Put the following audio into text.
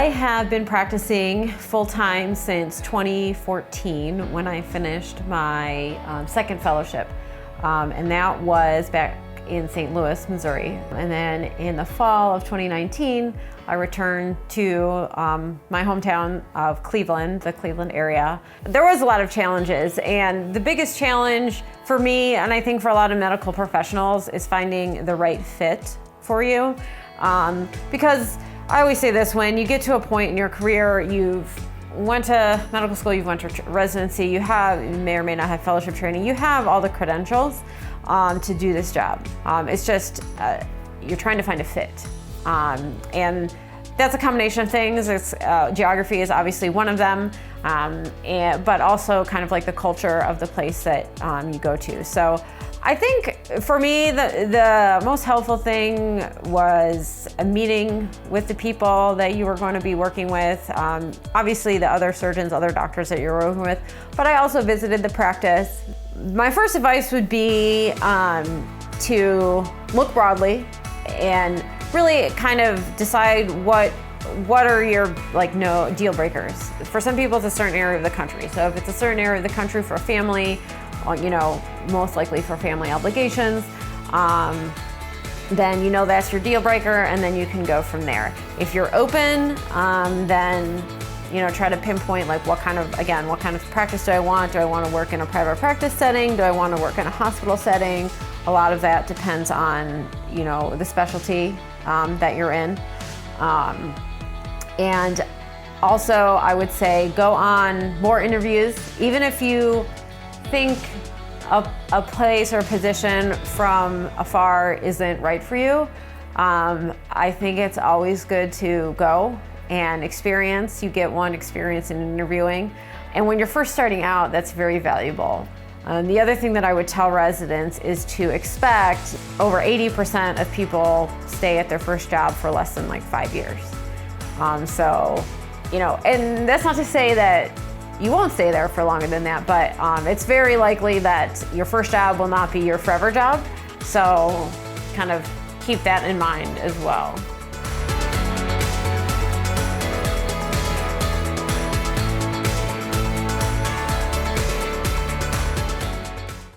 have been practicing full-time since 2014 when I finished my second fellowship. And that was back in St. Louis, Missouri. And then in the fall of 2019, I returned to my hometown of Cleveland, the Cleveland area. There was a lot of challenges, and the biggest challenge for me, and I think for a lot of medical professionals, is finding the right fit for you. Because I always say this, when you get to a point in your career, you've went to medical school, you've went to residency, you may or may not have fellowship training, you have all the credentials to do this job. It's just, you're trying to find a fit. And that's a combination of things. Geography is obviously one of them, but also kind of like the culture of the place that you go to. So I think for me, the most helpful thing was a meeting with the people that you were going to be working with. Obviously the other surgeons, other doctors that you're working with, but I also visited the practice. My first advice would be to look broadly and really kind of decide what are your no deal breakers. For some people, it's a certain area of the country. So if it's a certain area of the country for a family, most likely for family obligations, then that's your deal breaker, and then you can go from there. If you're open, then try to pinpoint what kind of practice do I want? Do I want to work in a private practice setting? Do I want to work in a hospital setting? A lot of that depends on the specialty that you're in. And also, I would say go on more interviews. Even if you think a place or a position from afar isn't right for you, I think it's always good to go and experience. You get one experience in interviewing. And when you're first starting out, that's very valuable. The other thing that I would tell residents is to expect over 80% of people stay at their first job for less than 5 years. And that's not to say that you won't stay there for longer than that, but it's very likely that your first job will not be your forever job. So kind of keep that in mind as well.